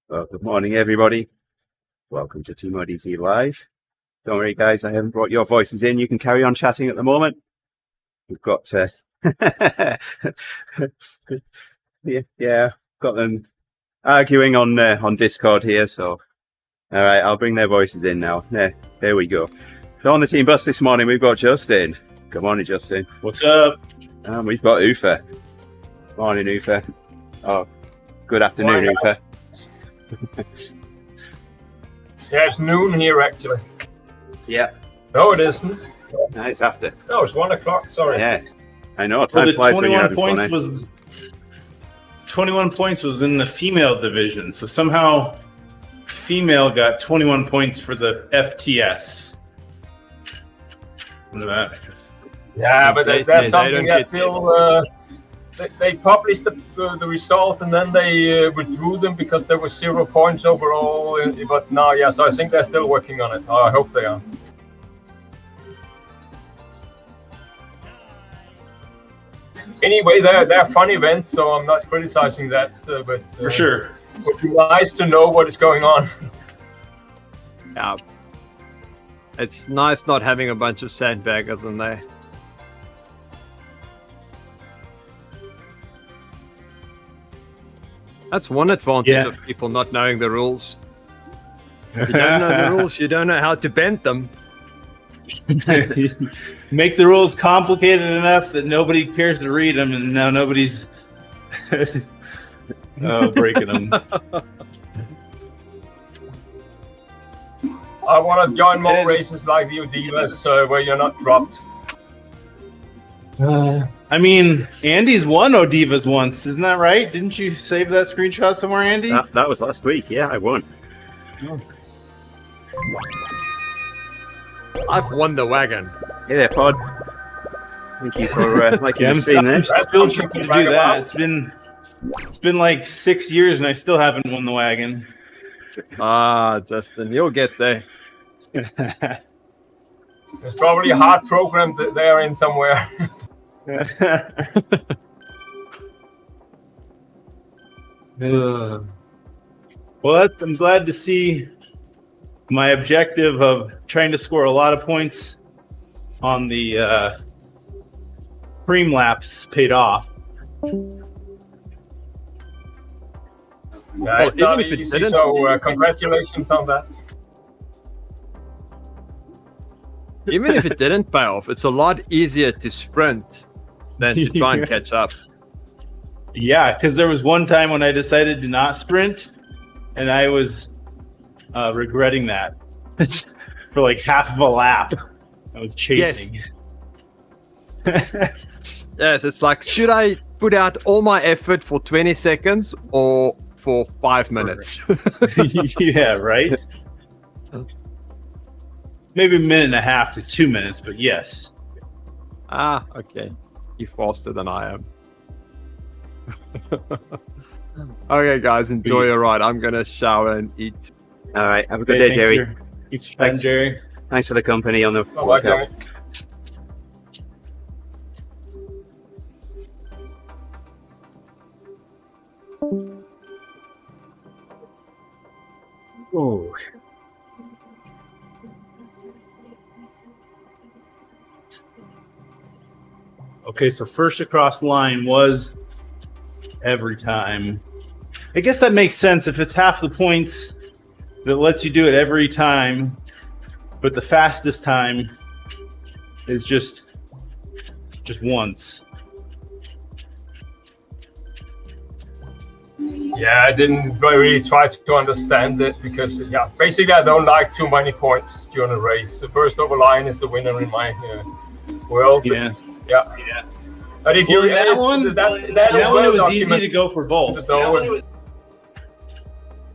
Well, good morning, everybody. Welcome to TeamODZ Live. Don't worry, guys, I haven't brought your voices in. You can carry on chatting at the moment. We've got, got them arguing on Discord here. So, all right, I'll bring their voices in now. There we go. So on the team bus this morning, we've got Justin. Good morning, Justin. What's up? And we've got Ufa. Morning, Ufa. Oh, good afternoon, Ufa. Yeah, it's noon here actually. Yeah. No, it isn't. No, it's after. No, it's 1 o'clock. Sorry. Yeah, I know. Time flies when you're having fun. 21 points was in the female division, so somehow female got 21 points for the FTS. What that is. Yeah, but there's something that still. They published the result and then they withdrew them because there were 0 points overall. But now, yeah, so I think they're still working on it. I hope they are. Anyway, they're fun events, so I'm not criticizing that. But for sure, it would be nice to know what is going on. Yeah, it's nice not having a bunch of sandbaggers in there. That's one advantage of people not knowing the rules. If you don't know the rules, you don't know how to bend them. Make the rules complicated enough that nobody cares to read them, and now nobody's breaking them. I want to join more races like the ODivaZ where you're not dropped. I mean, Andy's won ODivaZ once, isn't that right? Didn't you save that screenshot somewhere, Andy? That was last week. Yeah, I won. Oh. I've won the wagon. Hey there, Pod. Thank you for liking the stream there. I'm still trying to do that. It's been like 6 years and I still haven't won the wagon. Justin, you'll get there. There's probably a hard program that they're in somewhere. Well, I'm glad to see my objective of trying to score a lot of points on the cream laps paid off. Yeah, it's not easy, so congratulations on that. Even if it didn't pay off, it's a lot easier to sprint than to try and catch up. Yeah, because there was one time when I decided to not sprint, and I was regretting that for like half of a lap. I was chasing. Yes, it's like, should I put out all my effort for 20 seconds or for 5 minutes? Yeah, right? Maybe a minute and a half to 2 minutes, but yes. Okay. You're faster than I am. Okay, guys, enjoy your ride. I'm going to shower and eat. All right, have a good day, Jerry. Thanks, Jerry. Thanks for the company on the Bye, Jerry. Oh. Okay, so first across the line was every time. I guess that makes sense if it's half the points that lets you do it every time, but the fastest time is just once. Yeah, I didn't really try to understand it because, yeah, basically I don't like too many points during a race. The first over line is the winner in my world. Yeah. Yeah. But if you that one it was easy to go for both.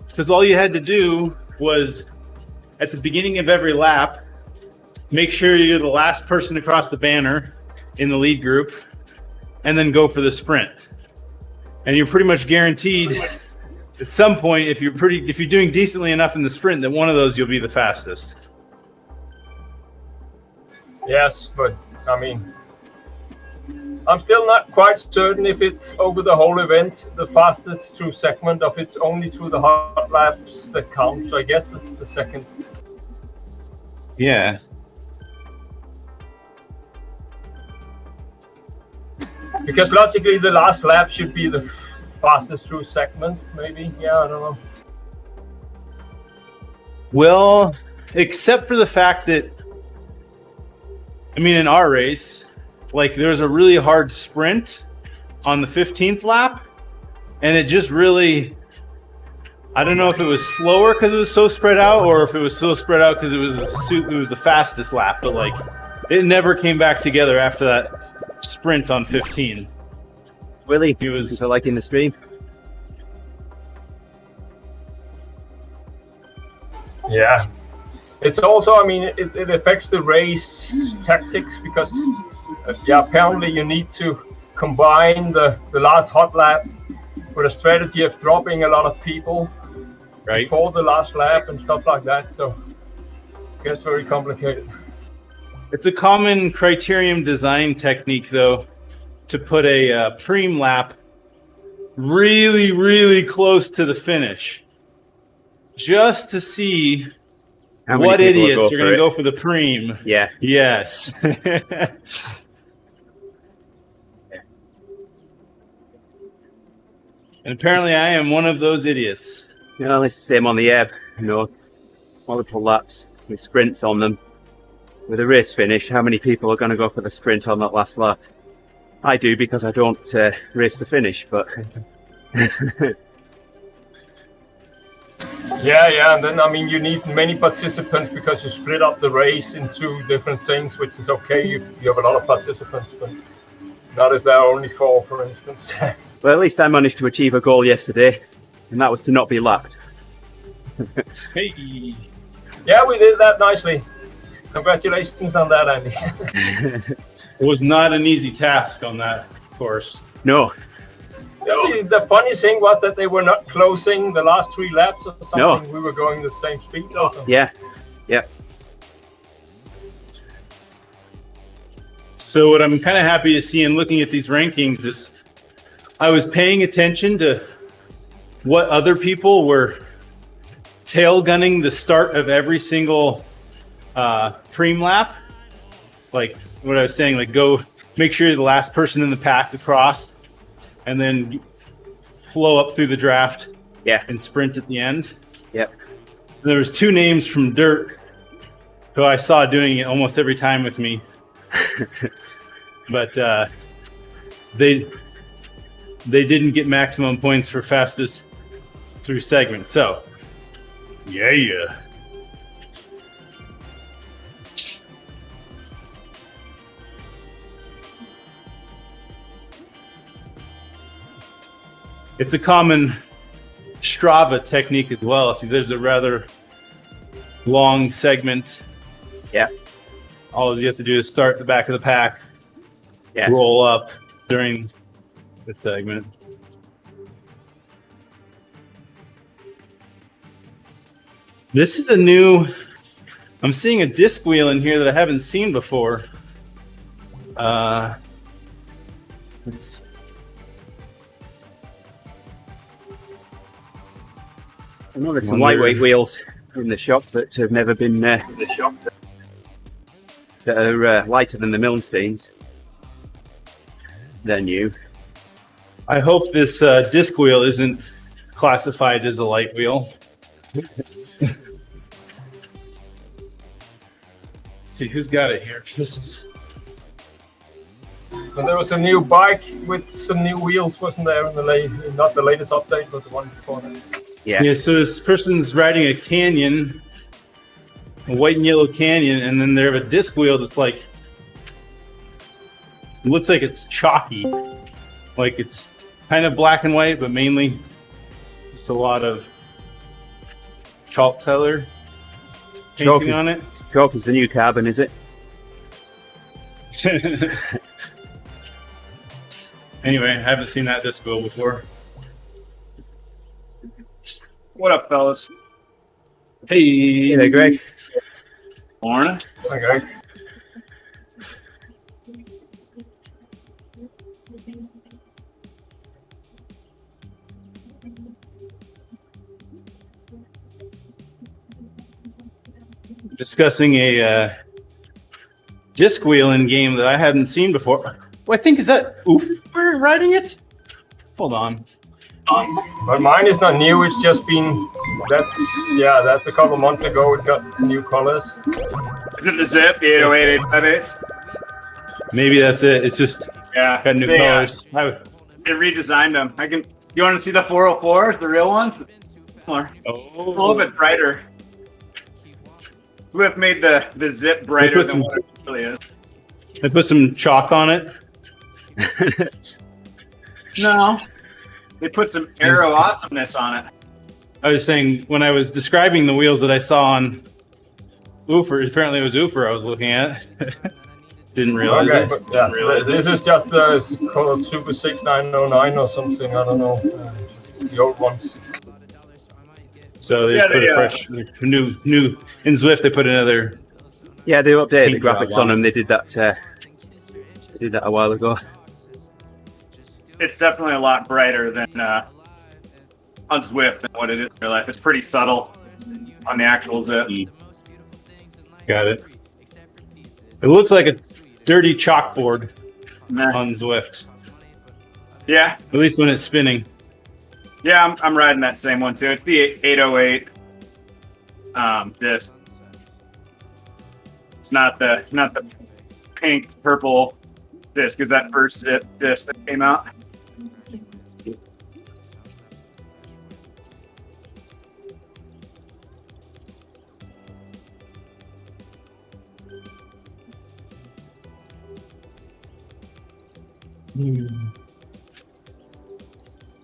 Because all you had to do was, at the beginning of every lap, make sure you're the last person across the banner in the lead group, and then go for the sprint. And you're pretty much guaranteed at some point, if you're doing decently enough in the sprint, that one of those you'll be the fastest. Yes, but I mean, I'm still not quite certain if it's over the whole event, the fastest through segment, of it's only through the hot laps that count. So I guess this is the second. Yeah. Because logically, the last lap should be the fastest through segment, maybe. Yeah, I don't know. Well, except for the fact that, I mean, in our race, like there's a really hard sprint on the 15th lap, and it just really, I don't know if it was slower because it was so spread out, or if it was so spread out because it was the fastest lap, but like it never came back together after that sprint on 15. Willie, It was so like in the stream. Yeah. It's also, I mean, it affects the race tactics because, apparently you need to combine the last hot lap with a strategy of dropping a lot of people right. before the last lap and stuff like that. So it gets very complicated. It's a common criterium design technique, though, to put a preem lap really, really close to the finish, just to see How many what people will idiots go are for going to it? go for the preem. Yeah. Yes. And apparently I am one of those idiots. You know, it's the same on the ebb. You know, multiple laps with sprints on them. With a race finish, how many people are going to go for the sprint on that last lap? I do because I don't race the finish, but Yeah, and then I mean you need many participants because you split up the race into different things, which is okay. You have a lot of participants, but not if there are only 4, for instance. well, at least I managed to achieve a goal yesterday, and that was to not be lapped. Hey. Yeah, we did that nicely. Congratulations on that, Andy. It was not an easy task on that course. No, The funny thing was that they were not closing the last 3 laps or something. No. We were going the same speed also. yeah. So what I'm kind of happy to see in looking at these rankings is I was paying attention to what other people were tail gunning the start of every single preem lap. Like what I was saying, like go make sure you're the last person in the pack across, and then flow up through the draft. Yeah. And sprint at the end. Yep. There was 2 names from Dirt who I saw doing it almost every time with me. But they didn't get maximum points for fastest through segment. So, yeah. It's a common Strava technique as well. If there's a rather long segment, Yeah. all you have to do is start at the back of the pack, Yeah. roll up during the segment. This is a new, I'm seeing a disc wheel in here that I haven't seen before. It's I know there's some lightweight wheels in the shop that have never been that are lighter than the Millensteins. They're new. I hope this disc wheel isn't classified as a light wheel. Let's see who's got it here. This is And there was a new bike with some new wheels, wasn't there? In the not the latest update, but the one before that. Yeah. So this person's riding a Canyon, a white and yellow Canyon, and then they have a disc wheel that's like, it looks like it's chalky. Like it's kind of black and white, but mainly just a lot of chalk color painting on it. Chalk is the new carbon, is it? Anyway, I haven't seen that disc wheel before. What up, fellas? Hey, Hey there, Greg. Morning. Okay. discussing a disc wheeling game that I hadn't seen before. Well, I think is that Oof riding it? Hold on. But mine is not new. It's just been that's a couple months ago. It got new colors. Is it the Zip, the 808, 858? Maybe that's it. It's just got new colors. They redesigned them. You want to see the 404s, the real ones? Similar. A little bit brighter. Swift made the Zip brighter than what it really is. They put some chalk on it. No. They put some aero awesomeness on it. I was saying when I was describing the wheels that I saw on Oofer, apparently it was Oofer I was looking at. Didn't realize it. This is just it's called Super 6909 or something. I don't know. The old ones. So they just put a fresh, new in Zwift. They put another. Yeah, they updated the Pink graphics on them. They did that. A while ago. It's definitely a lot brighter than on Zwift than what it is in real life. It's pretty subtle on the actual Zip. Got it. It looks like a dirty chalkboard on Zwift. Yeah. At least when it's spinning. Yeah, I'm riding that same one too. It's the 808 disc. It's not the pink purple disc. Is that first Zip disc that came out?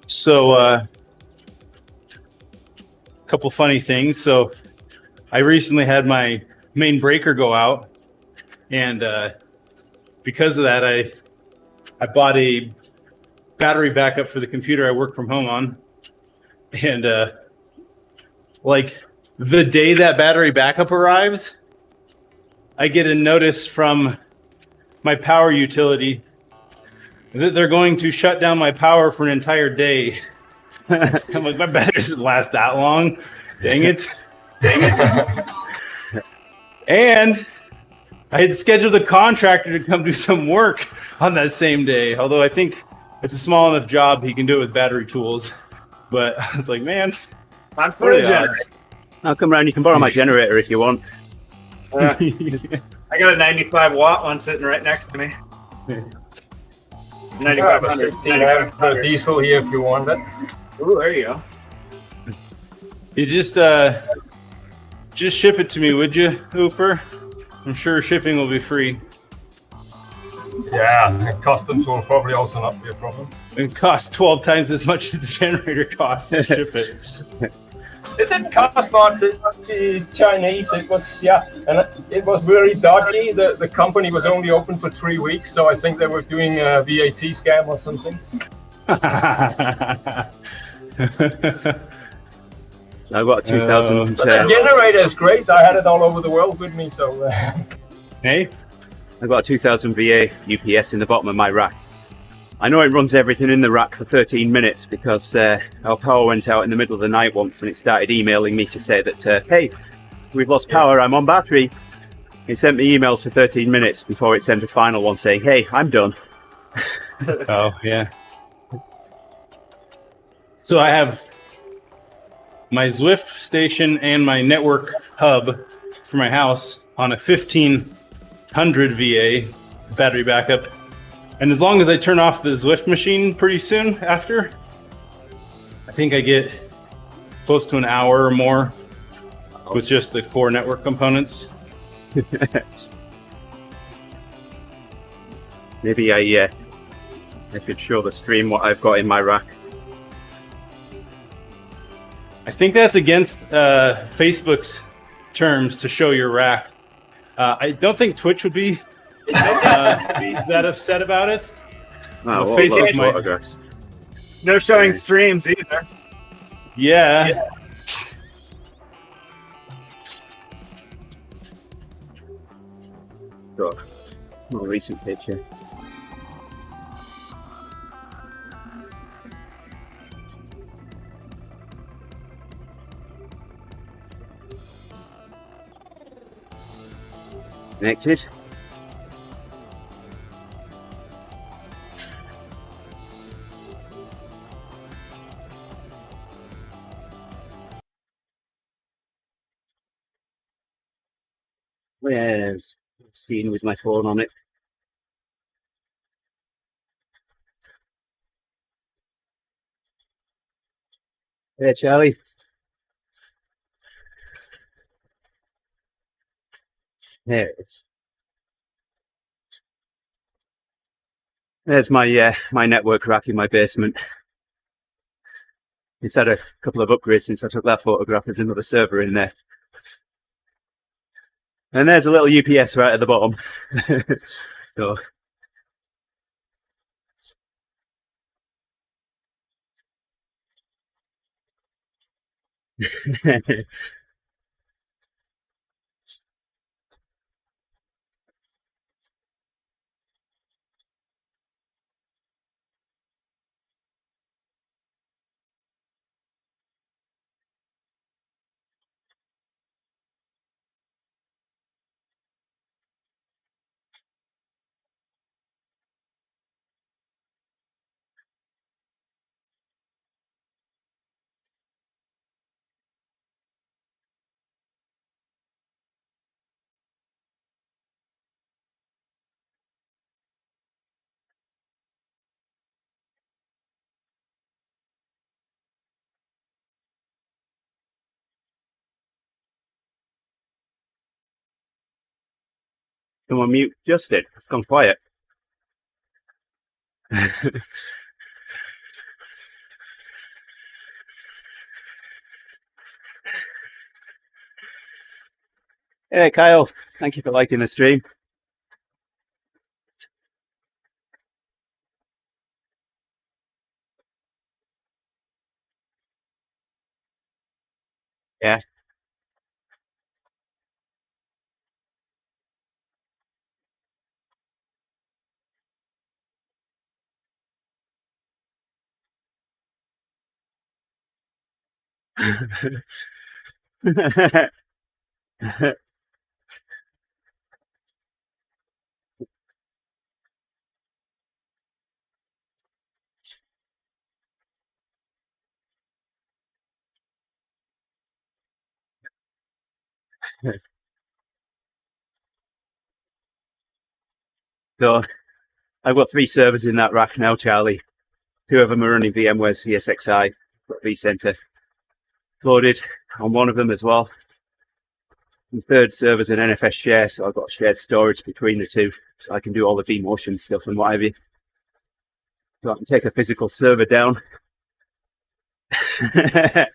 So, a couple funny things. So, I recently had my main breaker go out, and because of that, I bought a battery backup for the computer I work from home on, and like the day that battery backup arrives, I get a notice from my power utility that they're going to shut down my power for an entire day. I'm like, my battery doesn't last that long. Dang it. And I had scheduled a contractor to come do some work on that same day. Although I think it's a small enough job, he can do it with battery tools. But I was like, man, I'm for a generator. I'll come around. You can borrow my generator if you want. I got a 95 watt one sitting right next to me. 9500. I have a diesel here if you want it. Ooh, there you go. You just ship it to me, would you, Oofer? I'm sure shipping will be free. Yeah, customs will probably also not be a problem. It costs 12 times as much as the generator costs to ship it. It didn't cost much. It's Chinese. It was and it was very dodgy. The company was only open for 3 weeks, so I think they were doing a VAT scam or something. So I've got a 2000. But the generator is great. I had it all over the world with me, so. Hey, I've got a 2000 VA UPS in the bottom of my rack. I know it runs everything in the rack for 13 minutes because our power went out in the middle of the night once and it started emailing me to say that, hey, we've lost power, I'm on battery. It sent me emails for 13 minutes before it sent a final one saying, hey, I'm done. oh, yeah. So I have my Zwift station and my network hub for my house on a 1500 VA battery backup. And as long as I turn off the Zwift machine pretty soon after, I think I get close to an hour or more with just the core network components. Maybe I could show the stream what I've got in my rack. I think that's against Facebook's terms to show your rack. I don't think Twitch would be that upset about it. Oh, well, Facebook might. photographs. No showing streams either. Yeah. Got a more recent picture. Connected. Where's seen with my phone on it? Hey, Charlie. There it is. There's my my network rack in my basement. It's had a couple of upgrades since I took that photograph. There's another server in there. And there's a little UPS right at the bottom. So. Come on, mute. Justin, it's gone quiet. Hey, Kyle. Thank you for liking the stream. Yeah. So I've got 3 servers in that rack now, Charlie. 2 of them are running VMware's CSXi, got vCenter loaded on one of them as well. The third server's an NFS share, so I've got shared storage between the 2, so I can do all the vMotion stuff and what have you. So I can take a physical server down. Yeah,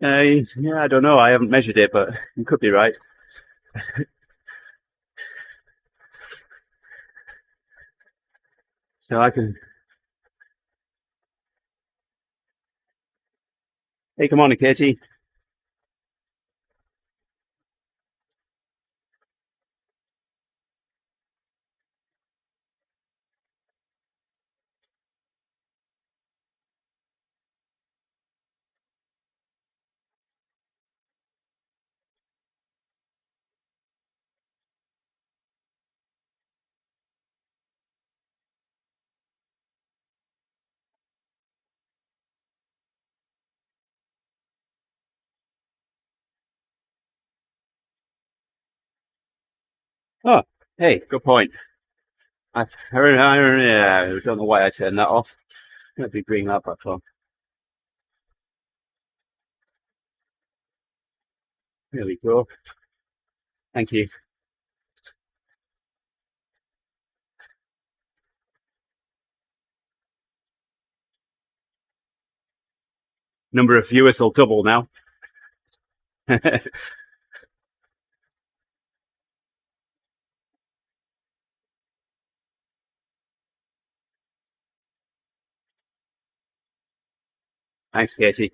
I don't know. I haven't measured it, but you could be right. So I can. Hey, come on, Katie. Oh, hey, good point. I don't know why I turned that off. Let me bring that back on. There we go. Thank you. Number of viewers will double now. Thanks, Katie.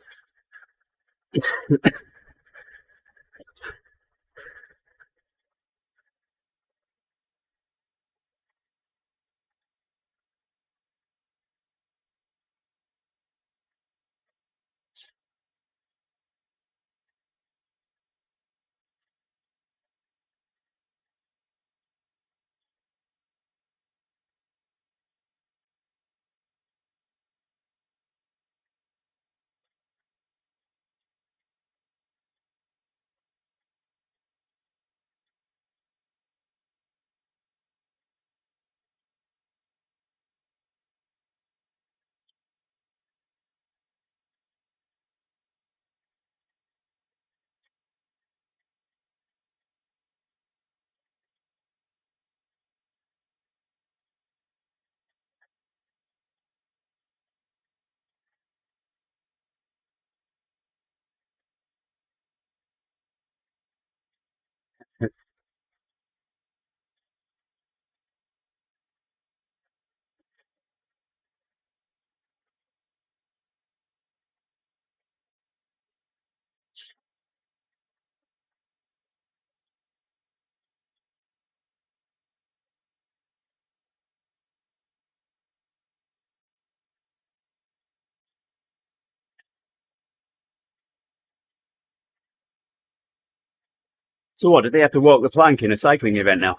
So what, do they have to walk the plank in a cycling event now?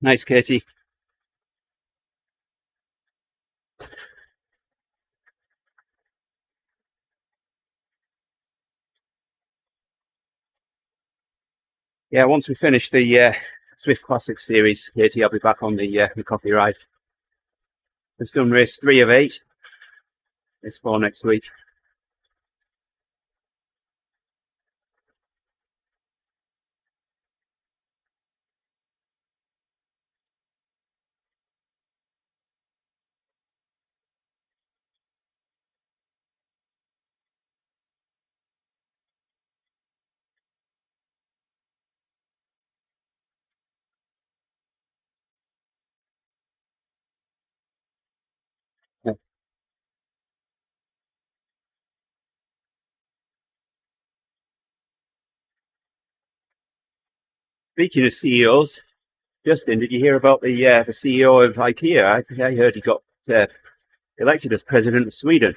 Nice, Katie. Yeah, once we finish the Swift Classic series, Katie, I'll be back on the coffee ride. It's done race 3 of 8. It's 4 next week. Speaking of CEOs, Justin, did you hear about the CEO of IKEA? I heard he got elected as president of Sweden.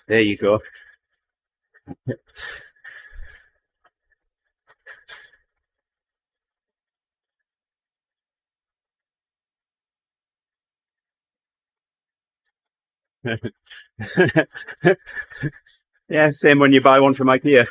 There you go. Yeah, same when you buy one from IKEA.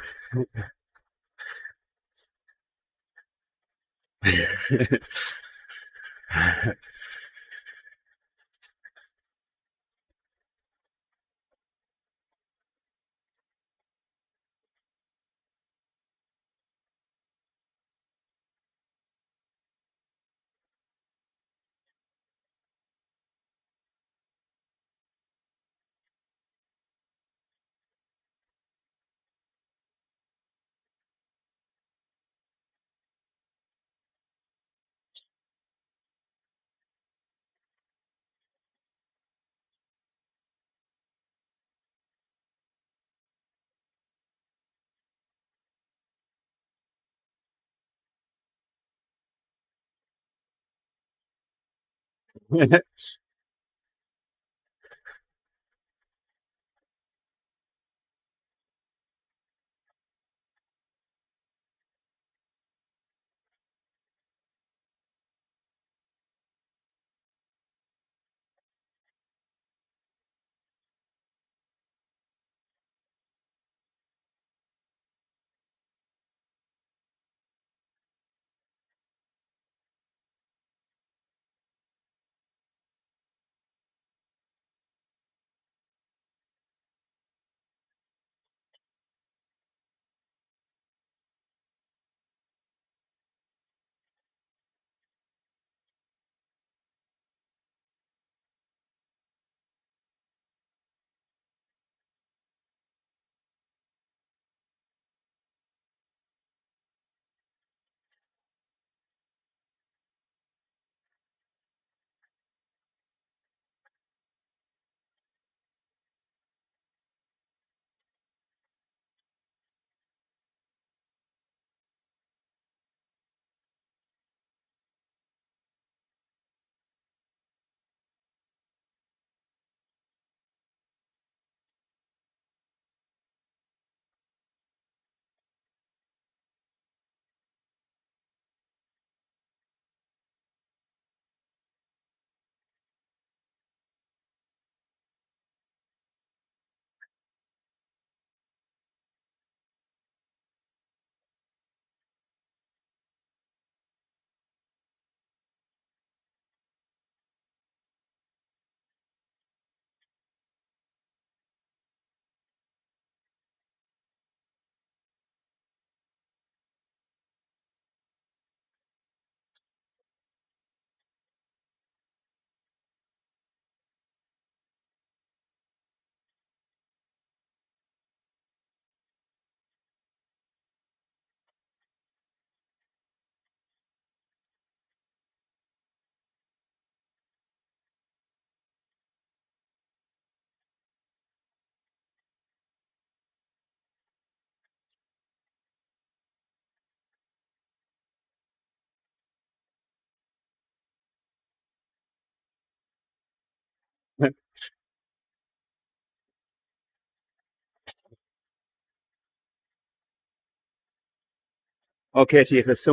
Okay, if there's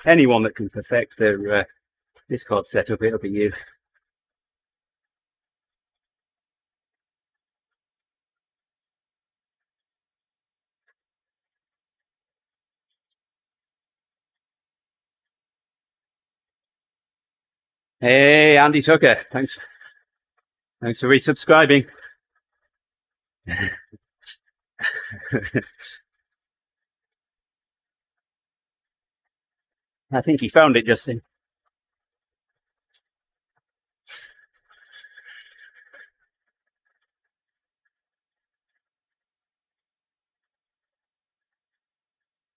anyone that can perfect their Discord setup, it'll be you. Hey, Andy Tucker, thanks for resubscribing. I think he found it, Justin.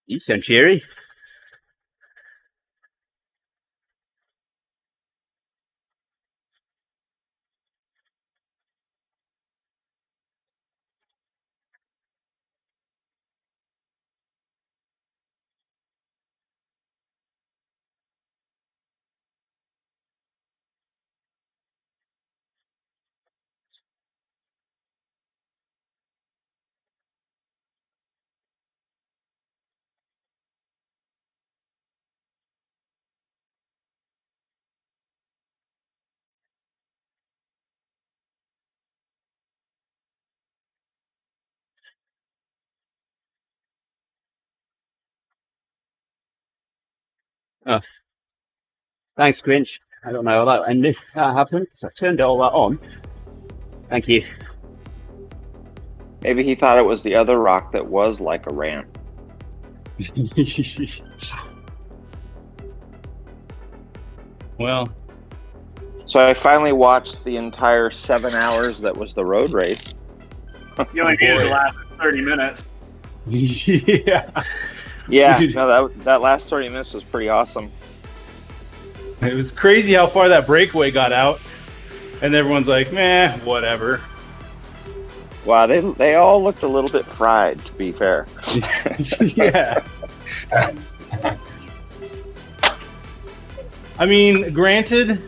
You sound cheery. Oh, thanks, Grinch. I don't know how that happened because I turned all that on. Thank you. Maybe he thought it was the other rock that was like a ramp. Well, so I finally watched the entire 7 hours that was the road race. You only needed to last 30 minutes. yeah. Yeah, Dude. no, that last 30 minutes was pretty awesome. It was crazy how far that breakaway got out, and everyone's like, "Meh, whatever." Wow, they all looked a little bit fried, to be fair. Yeah. I mean, granted,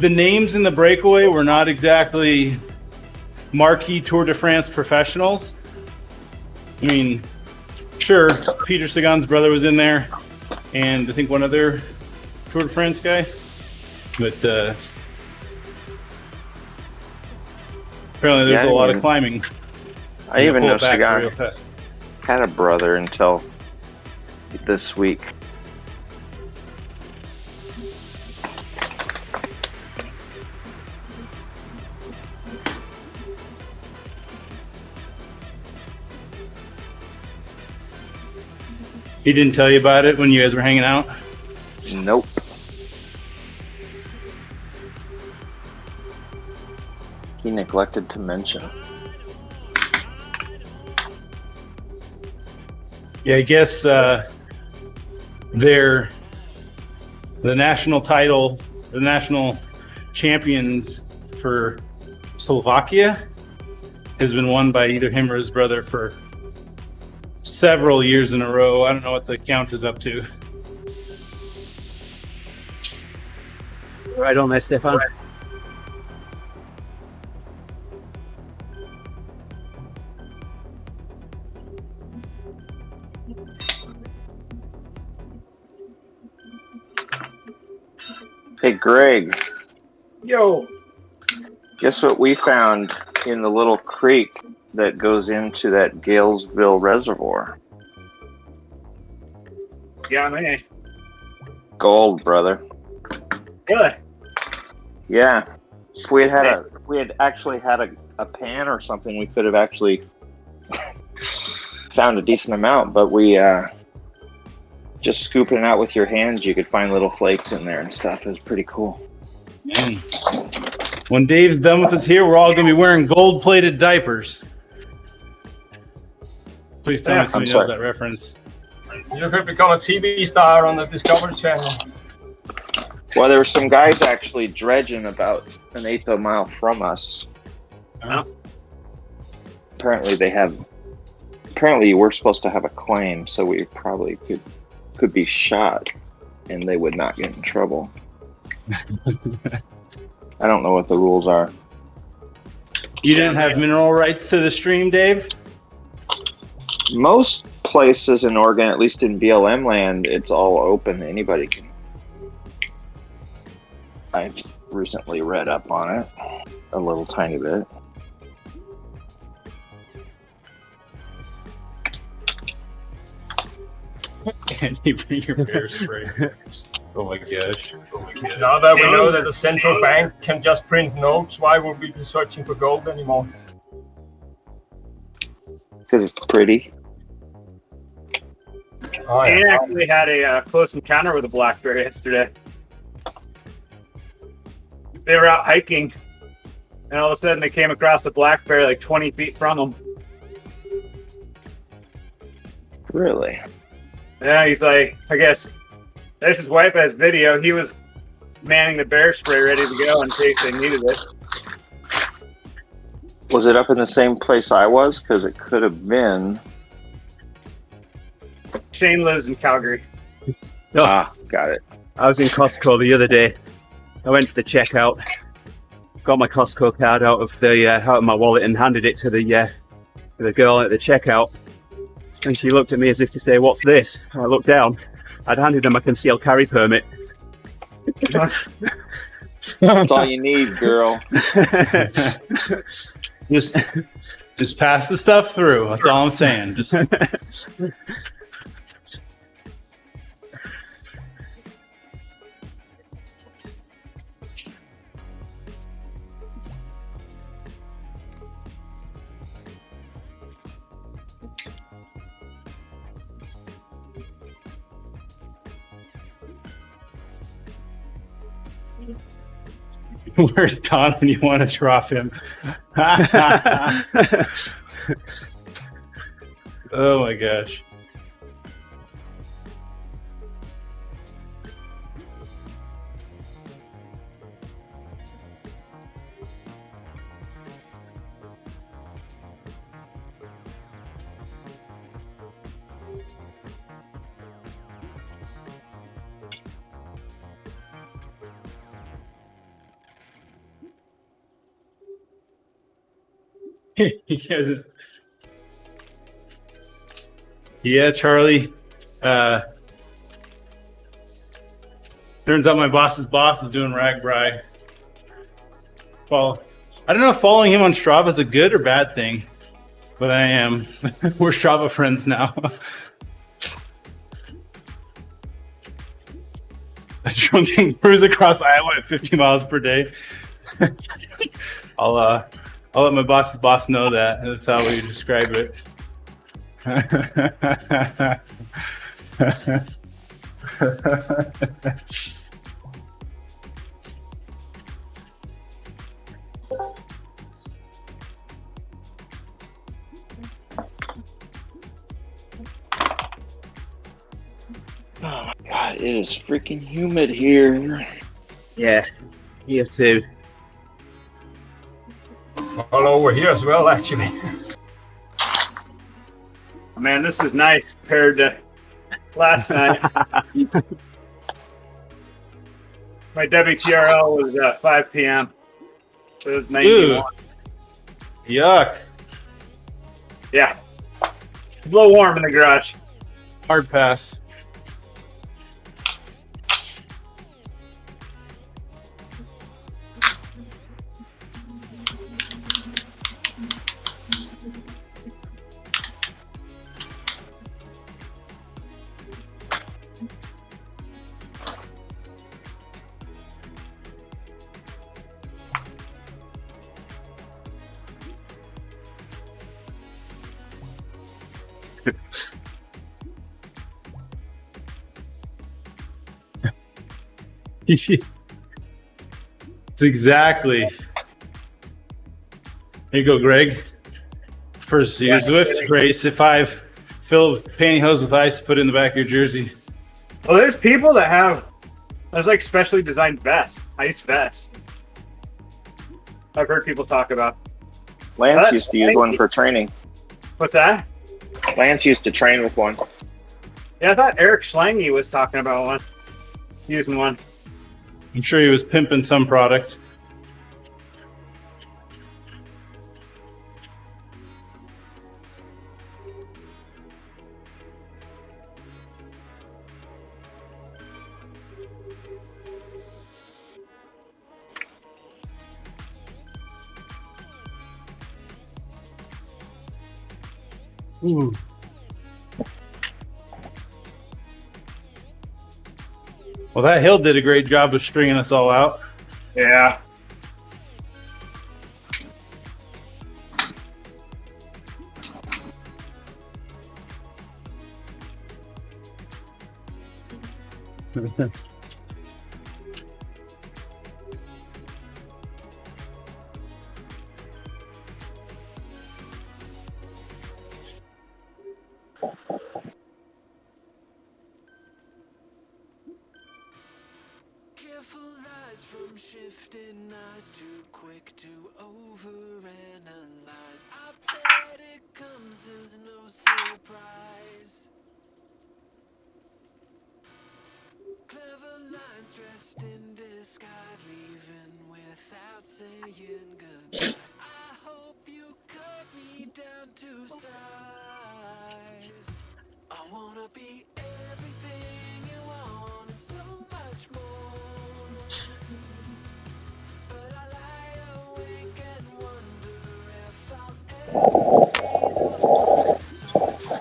the names in the breakaway were not exactly marquee Tour de France professionals. I mean, sure, Peter Sagan's brother was in there, and I think one other Tour de France guy. But apparently there's a lot of climbing. I even know Sagan had a brother until this week. He didn't tell you about it when you guys were hanging out? Nope. He neglected to mention. Yeah, I guess they're the national title, the national champions for Slovakia has been won by either him or his brother for several years in a row. I don't know what the count is up to. Right on there, Stefan. Hey, Greg. Yo. Guess what we found in the little creek that goes into that Galesville Reservoir? Yeah, man. Gold, brother. Really? Yeah. If we had actually had a pan or something, we could have actually found a decent amount, but we just scooping it out with your hands, you could find little flakes in there and stuff. It was pretty cool. Man. When Dave's done with us here, we're all going to be wearing gold-plated diapers. Please tell me somebody knows that reference. You could become a TV star on the Discovery Channel. Well, there were some guys actually dredging about an eighth of a mile from us. Oh. Apparently you were supposed to have a claim, so we probably could be shot and they would not get in trouble. I don't know what the rules are. You didn't have mineral rights to the stream, Dave? Most places in Oregon, at least in BLM land, it's all open. Anybody can. I've recently read up on it a little tiny bit. Can't you bring your bear spray? Oh my gosh. Now that we know that the central bank can just print notes, why would we be searching for gold anymore? Because it's pretty. Oh, He yeah. actually had a close encounter with a black bear yesterday. They were out hiking, and all of a sudden they came across a black bear like 20 feet from them. Really? Yeah, he's like, I guess, this his wife has video. He was manning the bear spray ready to go in case they needed it. Was it up in the same place I was? Because it could have been. Shane lives in Calgary. No, Ah, got it. I was in Costco the other day. I went to the checkout, got my Costco card out of my wallet and handed it to the girl at the checkout. And she looked at me as if to say, "What's this?" And I looked down. I'd handed her my concealed carry permit. That's all you need, girl. Just pass the stuff through. That's all I'm saying. Just where's Don when you want to drop him? Oh my gosh. He has it. Yeah, Charlie. Turns out my boss's boss is doing RagBri. I don't know if following him on Strava is a good or bad thing, but I am. We're Strava friends now. A drunken cruise across Iowa at 50 miles per day. I'll let my boss's boss know that. That's how we describe it. Oh my god, it is freaking humid here. Yeah, here too. All over here as well, actually. Man, this is nice compared to last night. My WTRL was at 5 p.m. So it was 91. Yuck. Yeah. It's a little warm in the garage. Hard pass. It's exactly. Here you go, Greg. For your Zwift race, if I fill pantyhose with ice, put it in the back of your jersey. Well, there's people that have, there's like specially designed vests, ice vests. I've heard people talk about. Lance used to use one for training. What's that? Lance used to train with one. Yeah, I thought Eric Schlange was talking about one. Using one. I'm sure he was pimping some product. Ooh. Well, that hill did a great job of stringing us all out. Yeah. Careful eyes from shifting eyes, too quick to overanalyze. I bet it comes as no surprise. Clever lines dressed in disguise, leaving without saying goodbye. I hope you cut me down to size. I wanna be everything you want and so much more. But I lie awake and wonder if I'll ever be so do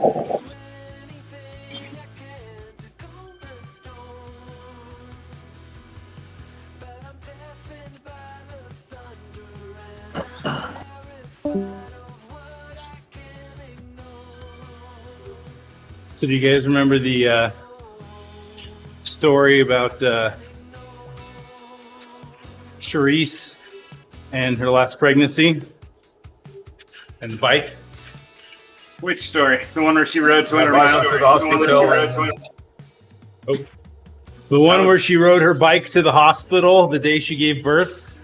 anything I can to calm the storm. But I'm deafened by the thunder and I'm terrified of what I can't ignore. So do you guys remember the story about Charisse and her last pregnancy and the bike? Which story? The one where she rode 200 miles to the hospital. The one where she rode her bike to the hospital the day she gave birth?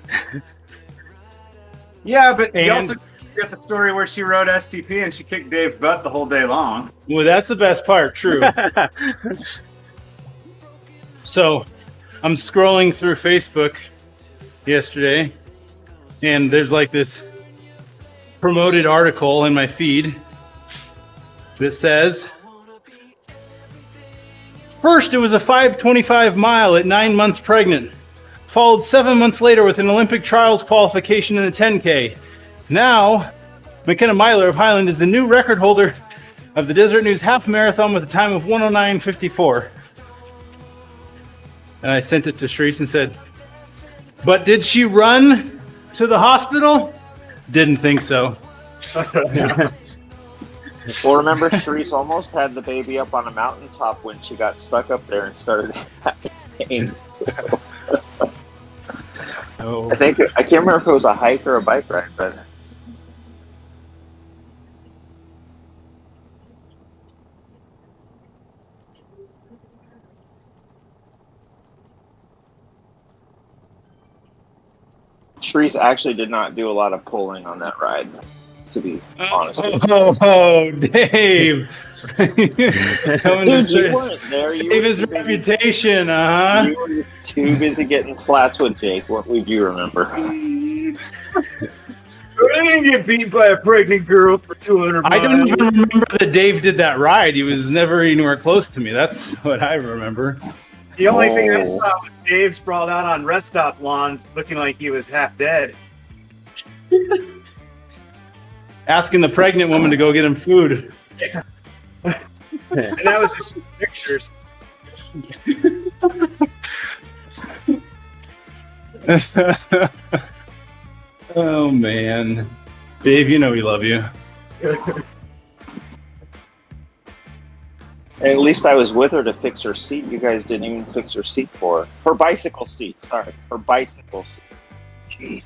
Yeah, but you And- also get the story where she rode STP and she kicked Dave's butt the whole day long. Well, that's the best part, true. So I'm scrolling through Facebook yesterday, and there's like this promoted article in my feed that says, first it was a 5:25 mile at 9 months pregnant, followed 7 months later with an Olympic trials qualification in the 10K. Now, McKenna Myler of Highland is the new record holder of the Desert News Half Marathon with a time of 109.54. And I sent it to Sharice and said, but did she run to the hospital? Didn't think so. Well, remember, Sharice almost had the baby up on a mountaintop when she got stuck up there and started having pain. Oh. I can't remember if it was a hike or a bike ride, but Sharice actually did not do a lot of pulling on that ride, to be honest. Oh, Dave. Coming to Dude, you weren't there. You save were his too busy- reputation, You were too busy getting flats with Jake. What would you remember? I didn't get beat by a pregnant girl for 200 miles. I don't even remember that Dave did that ride. He was never anywhere close to me. That's what I remember. The only thing I Oh. saw was Dave sprawled out on rest stop lawns looking like he was half dead. Asking the pregnant woman to go get him food. And that was just pictures. Oh, man. Dave, you know we love you. At least I was with her to fix her seat. You guys didn't even fix her seat for her. Her bicycle seat. Sorry, her bicycle seat. Jeez.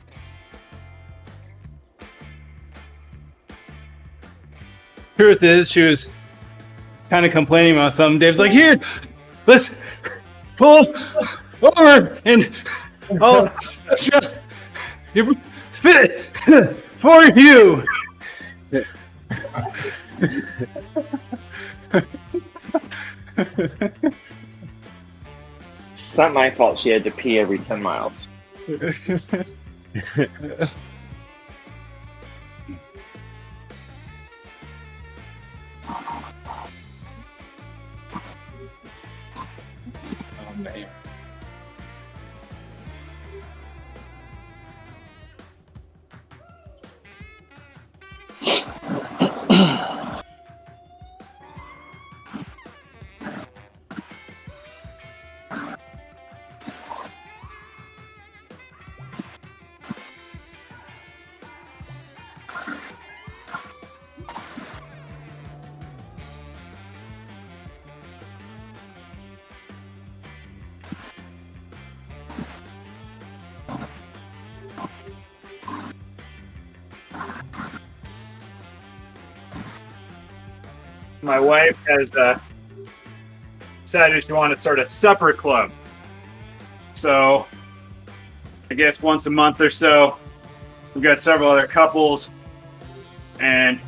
Truth is, she was kind of complaining about something. Dave's like, here, let's pull over and I'll adjust your fit for you. It's not my fault she had to pee every 10 miles. Oh, man. my wife has decided she wanted to start a supper club. So I guess once a month or so, we've got several other couples, and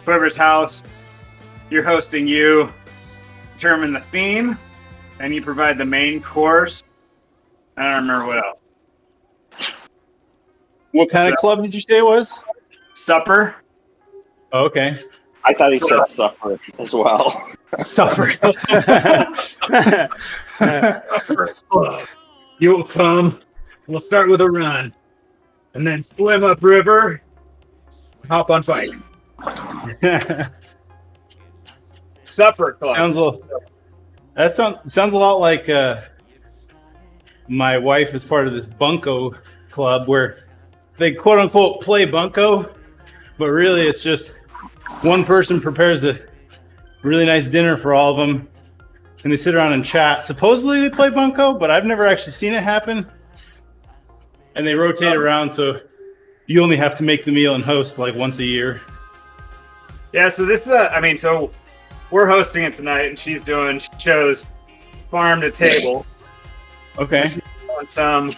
whoever's house you're hosting, you determine the theme, and you provide the main course. I don't remember what else. What kind of club did you say it was? Supper. Oh, okay. I thought he said suffer as well. Supper. You'll come. We'll start with a run, and then swim upriver, hop on bike. Supper club. Sounds a lot like my wife is part of this bunco club where they quote unquote play bunco, but really it's just one person prepares a really nice dinner for all of them, and they sit around and chat. Supposedly they play bunco, but I've never actually seen it happen. And they rotate around, so you only have to make the meal and host like once a year. Yeah, so this is so we're hosting it tonight, and she chose farm to table. Okay. So she's doing some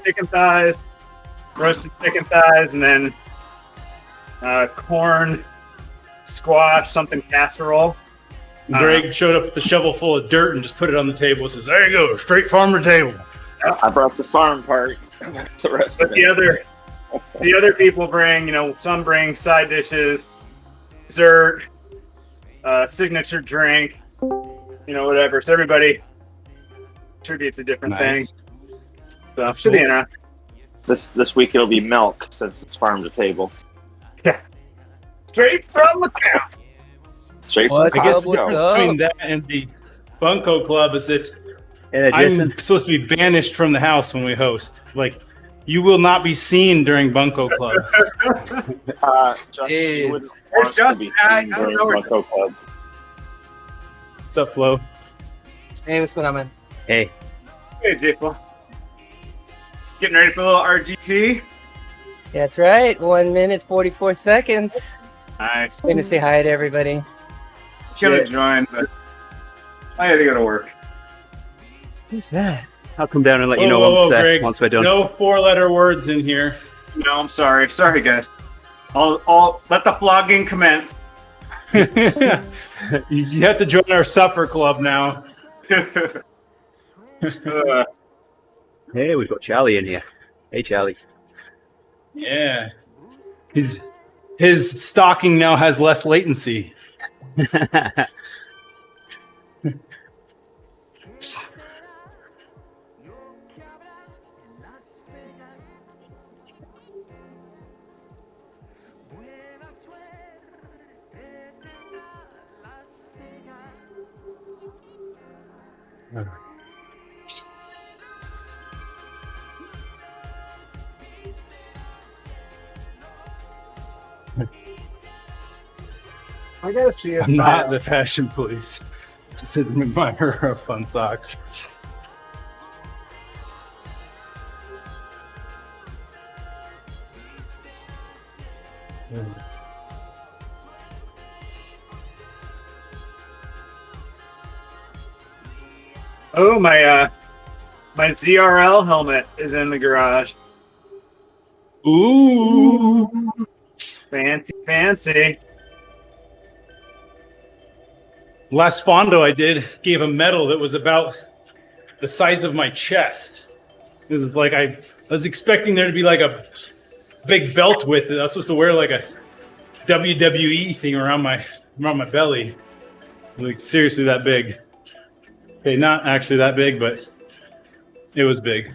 chicken thighs, roasted chicken thighs, and then corn, squash, something casserole. Greg showed up with a shovel full of dirt and just put it on the table. Says, "There you go, straight farmer table." I brought the farm part. The rest But of it. the other people bring, some bring side dishes, dessert, signature drink, whatever. So everybody contributes a different thing. So should be interesting. This week it'll be milk since it's farm to table. Yeah. Straight from the cow. Straight from I the guess the cow. difference between that and the bunco club is that Yeah, I'm Jason. supposed to be banished from the house when we host. Like, you will not be seen during bunco club. Just, Jeez. you wouldn't There's want just- to be I seen don't during know where- Bunko Club. What's up, Flo? Hey, what's going on, man? Hey, Hey, Jacob. Getting ready for a little RGT. That's right. 1 minute, 44 seconds. Nice. Going to say hi to everybody. Should have joined, but I had to go to work. Who's that? I'll come down and let you Whoa, know whoa, whoa, once Greg. once we're done. No 4-letter words in here. No, I'm sorry. Sorry, guys. I'll let the vlogging commence. You have to join our supper club now. Hey, we've got Charlie in here. Hey, Charlie. Yeah. His stalking now has less latency. I gotta see if I'm not the fashion police. Just an admirer of fun socks. Oh, my ZRL helmet is in the garage. Ooh. Fancy, fancy. Last Fondo I did gave a medal that was about the size of my chest. It was like I was expecting there to be like a big belt with it. I was supposed to wear like a WWE thing around my belly. Like seriously that big. Okay, not actually that big, but it was big.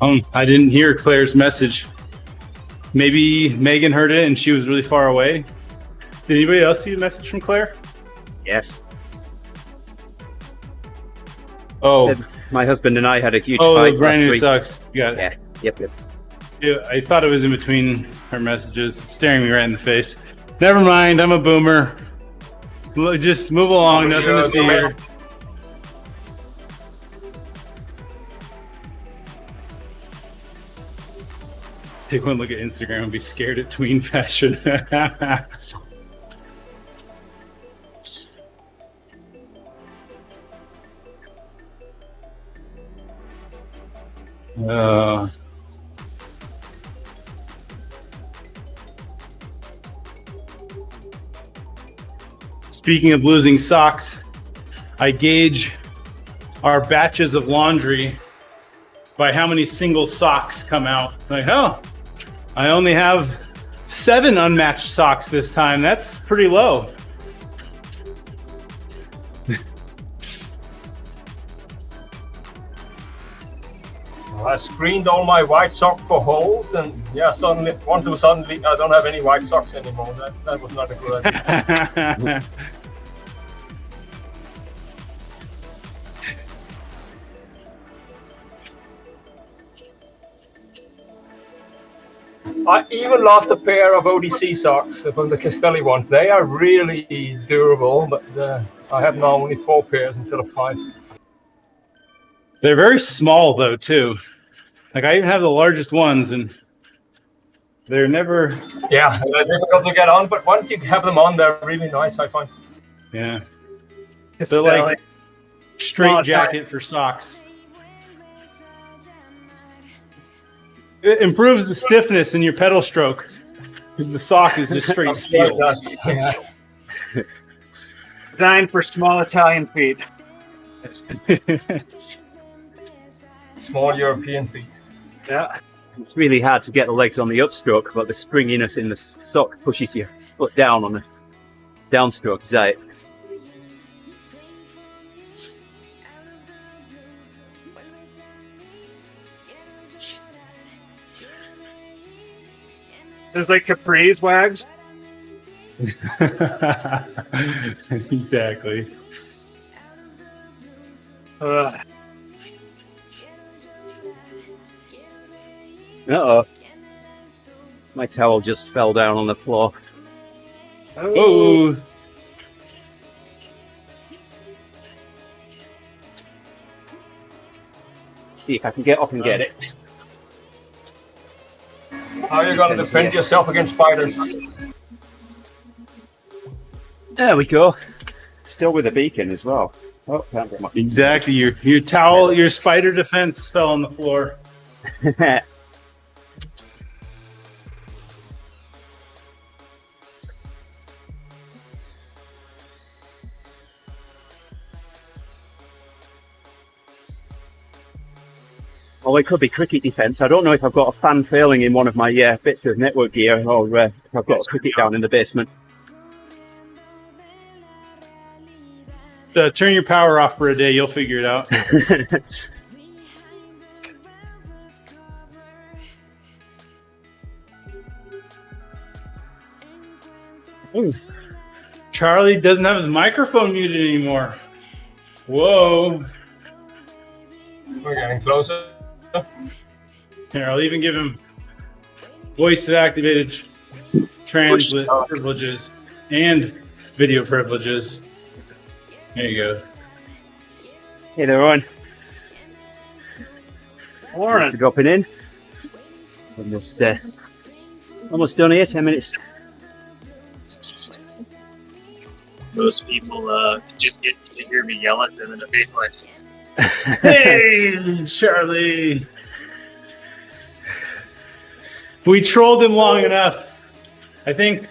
I didn't hear Claire's message. Maybe Megan heard it and she was really far away. Did anybody else see the message from Claire? Yes. Oh, Said my husband and I had a huge oh, fight the brand last new week. sucks. You got it. Yeah. Yep. Yeah, I thought it was in between her messages. It's staring me right in the face. Never mind, I'm a boomer. Just move along, nothing to see here. Take one look at Instagram and be scared at tween fashion. Speaking of losing socks, I gauge our batches of laundry by how many single socks come out. Like, oh, I only have 7 unmatched socks this time. That's pretty low. I screened all my white socks for holes, and yeah, suddenly I don't have any white socks anymore. That was not a good idea. I even lost a pair of ODivaZ socks from the Castelli ones. They are really durable, but I have now only 4 pairs instead of 5. They're very small though, too. Like I even have the largest ones, and they're never. Yeah, they're difficult to get on, but once you have them on, they're really nice, I find. Yeah. They're like straight jacket for socks. It improves the stiffness in your pedal stroke because the sock is just straight steel. Yeah. Designed for small Italian feet. Small European feet. Yeah. It's really hard to get the legs on the upstroke, but the springiness in the sock pushes your foot down on the downstroke. Is that it? There's like capris, Wags. Exactly. Uh-oh. My towel just fell down on the floor. Oh. See if I can get up and get it. How are you going to defend yourself against spiders? There we go. Still with a beacon as well. Oh, can't get my... Exactly. Your towel, your spider defense fell on the floor. Well, it could be cricket defence. I don't know if I've got a fan failing in one of my bits of network gear, or if I've got a cricket down in the basement. Turn your power off for a day. You'll figure it out. Ooh. Charlie doesn't have his microphone muted anymore. Whoa. We're getting closer. Here, I'll even give him voice activated translate privileges and video privileges. There you go. Hey there, Owen. Lauren. Dropping in. Almost done here, 10 minutes. Most people just get to hear me yell at them in the baseline. Hey, Charlie. We trolled him long enough. I think,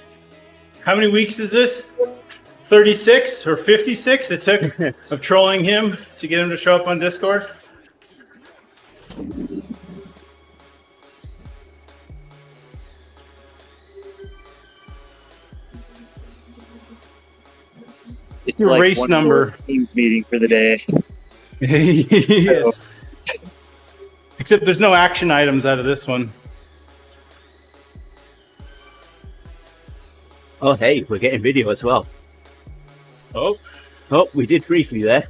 how many weeks is this? 36 or 56 it took of trolling him to get him to show up on Discord? It's Your like race one number. Teams meeting for the day. Yes. Except there's no action items out of this one. Oh, hey, we're getting video as well. Oh, we did briefly there.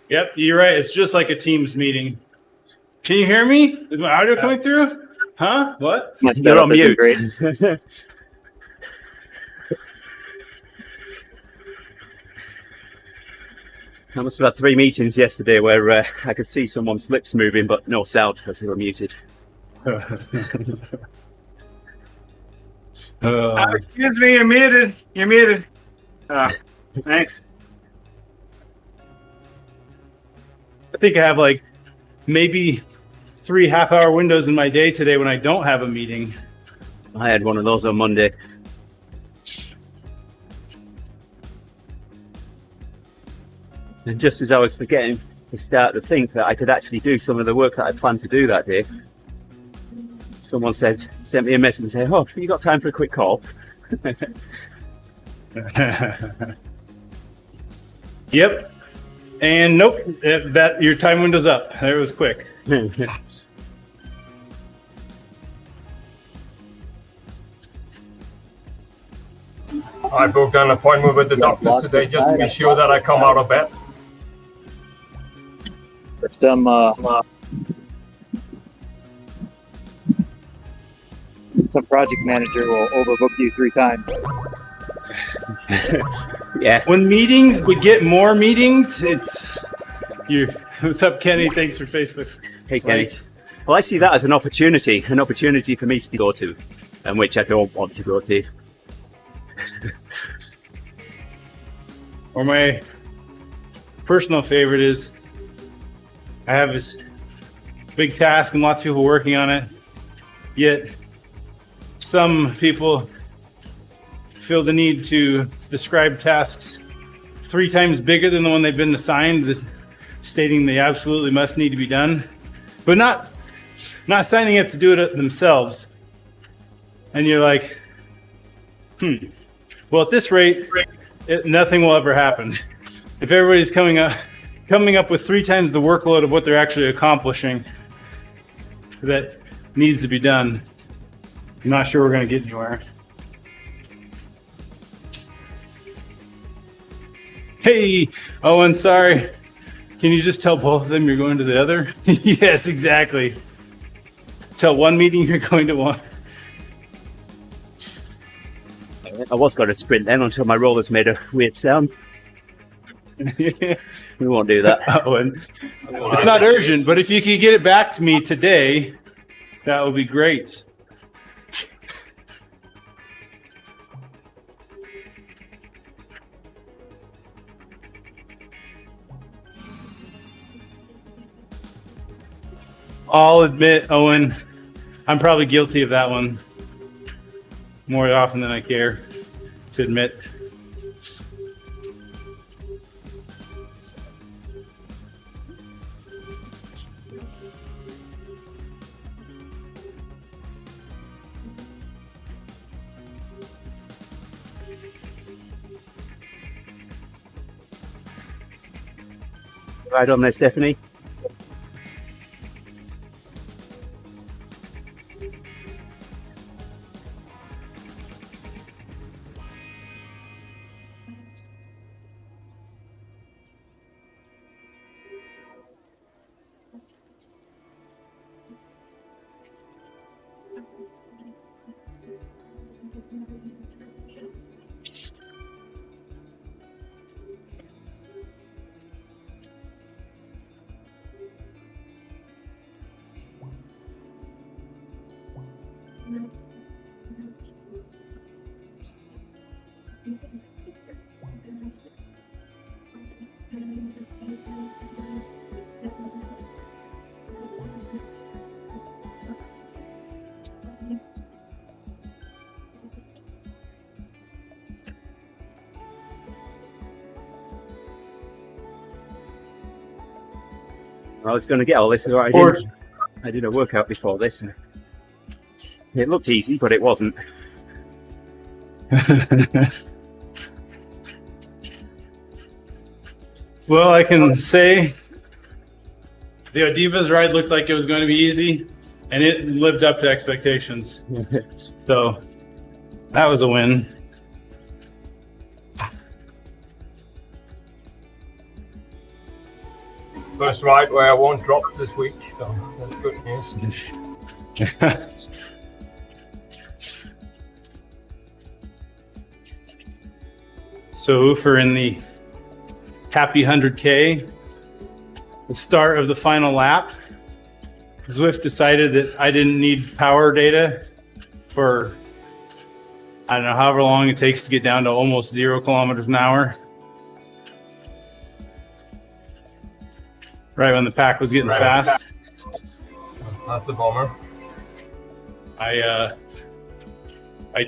yep, you're right. It's just like a Teams meeting. Can you hear me? Is my audio coming through? Huh? What? My You're on setup isn't mute. great. I must have had 3 meetings yesterday where I could see someone's lips moving, but no sound because they were muted. Excuse me, you're muted. You're muted. Thanks. I think I have like maybe 3 half-hour windows in my day today when I don't have a meeting. I had one of those on Monday. And just as I was forgetting to start to think that I could actually do some of the work that I planned to do that day, someone sent me a message and said, "Oh, you got time for a quick call?" Yep. And nope, that your time window's up. It was quick. I booked an appointment with the doctors today just to be sure that I come out of bed. If some project manager will overbook you 3 times. Yeah. When meetings would get more meetings, it's you. What's up, Kenny? Thanks for Facebook. Hey, Kenny. Well, I see that as an opportunity for me to go to, and which I don't want to go to. Or my personal favorite is I have this big task and lots of people working on it, yet some people feel the need to describe tasks 3 times bigger than the one they've been assigned, stating they absolutely must need to be done, but not signing up to do it themselves. And you're like, well, at this rate, nothing will ever happen. If everybody's coming up with 3 times the workload of what they're actually accomplishing that needs to be done, I'm not sure we're going to get anywhere. Hey, Owen, sorry. Can you just tell both of them you're going to the other? Yes, exactly. Tell one meeting you're going to one. I was going to sprint then until my rollers made a weird sound. We won't do that. Owen, it's not urgent, but if you could get it back to me today, that would be great. I'll admit, Owen, I'm probably guilty of that one more often than I care to admit. Right on there, Stephanie. I was going to get all this. I did a workout before this. It looked easy, but it wasn't. Well, I can say The ODivaZ ride looked like it was going to be easy, and it lived up to expectations. So that was a win. First ride where I won't drop this week, so that's good news. So for in the happy 100K, the start of the final lap, Zwift decided that I didn't need power data for, I don't know, however long it takes to get down to almost 0 kilometers an hour. Right when the pack was getting fast. That's a bummer. I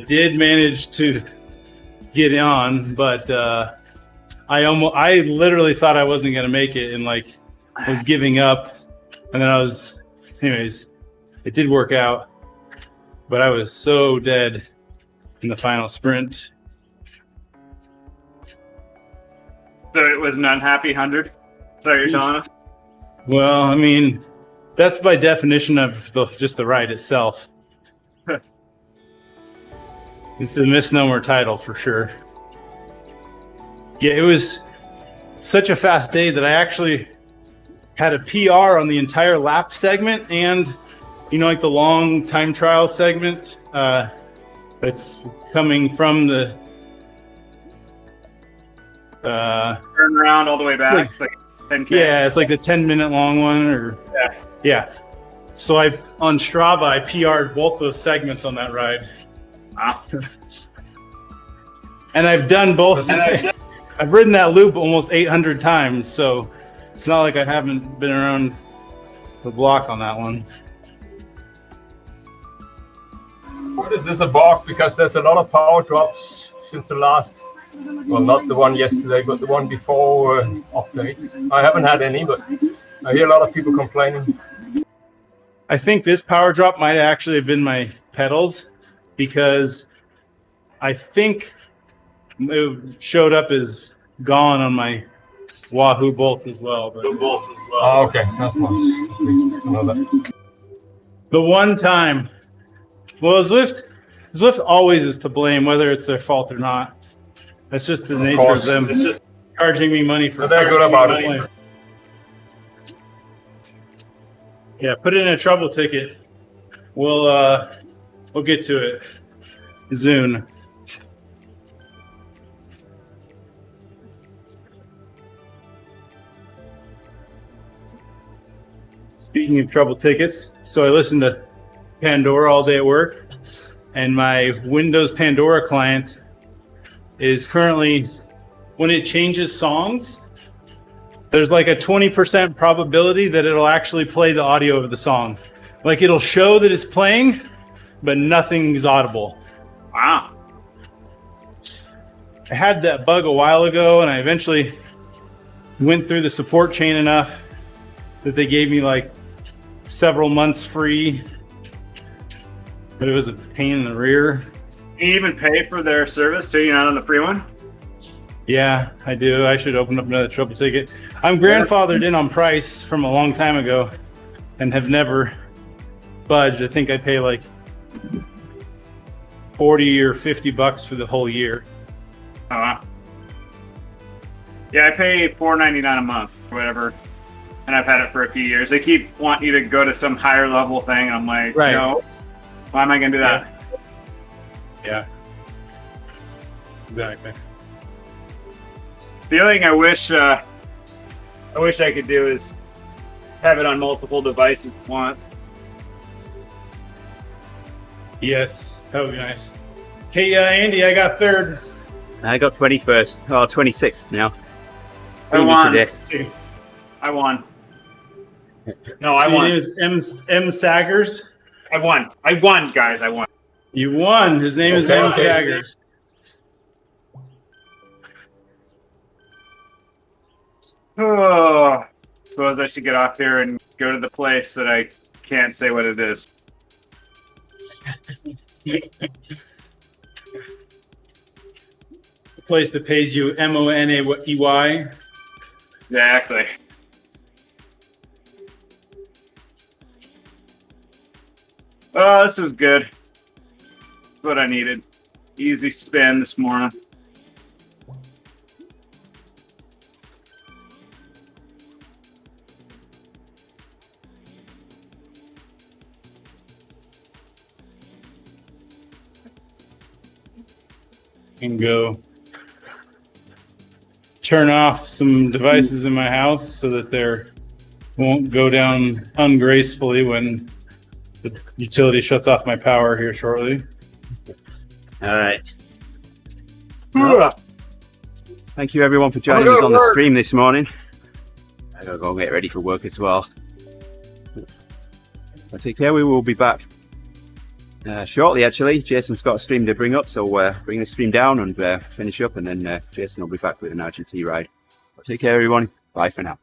did manage to get on, but I literally thought I wasn't gonna make it and like was giving up, and then anyways, it did work out, but I was so dead in the final sprint. So it was an unhappy 100. Is that what you're telling us? Well, I mean, that's by definition of just the ride itself. It's a misnomer title for sure. Yeah, it was such a fast day that I actually had a PR on the entire lap segment, and like the long time trial segment that's coming from the Turn around all the way back. Like 10K. Yeah, it's like the 10-minute long one, or yeah. So on Strava, I PR'd both those segments on that ride. Wow. And I've done both. I've ridden that loop almost 800 times, so it's not like I haven't been around the block on that one. What is this about? Because there's a lot of power drops since the last, well, not the one yesterday, but the one before update. I haven't had any, but I hear a lot of people complaining. I think this power drop might actually have been my pedals, because I think it showed up as gone on my Wahoo Bolt as well. But Oh, okay, that's nice. At least to know that. the one time, well, Zwift always is to blame, whether it's their fault or not. That's just the nature of them. It's just charging me money for. But they're good about it. Yeah, put in a trouble ticket. We'll get to it soon. Speaking of trouble tickets, so I listened to Pandora all day at work, and my Windows Pandora client is currently, when it changes songs, there's like a 20% probability that it'll actually play the audio of the song. Like it'll show that it's playing, but nothing's audible. Wow. I had that bug a while ago, and I eventually went through the support chain enough that they gave me like several months free, but it was a pain in the rear. You even pay for their service too? You're not on the free one? Yeah, I do. I should open up another trouble ticket. I'm grandfathered in on price from a long time ago and have never budged. I think I pay like 40 or 50 bucks for the whole year. Oh, wow. Yeah, I pay $4.99 a month or whatever, and I've had it for a few years. They keep wanting you to go to some higher level thing, and I'm like, Right. no, why am I going to do that? Yeah. Exactly. The other thing I wish I could do is have it on multiple devices at once. Yes, that would be nice. Hey, Andy, I got third. I got 21st. Oh, 26th now. I Beat me won. today. I won. No, I So won. His name's M. Saggers. I won. I won, guys. I won. You won. His name is M. Saggers. Oh, suppose I should get off here and go to the place that I can't say what it is. The place that pays you MONAEY. Exactly. Oh, this was good. That's what I needed. Easy spin this morning. And go turn off some devices in my house so that they won't go down ungracefully when the utility shuts off my power here shortly. All right. Thank you everyone for joining us on the stream this morning. I gotta go and get ready for work as well. But take care. We will be back shortly. Actually, Jason's got a stream to bring up, so bring the stream down and finish up, and then Jason will be back with an RGT ride. But take care, everyone. Bye for now.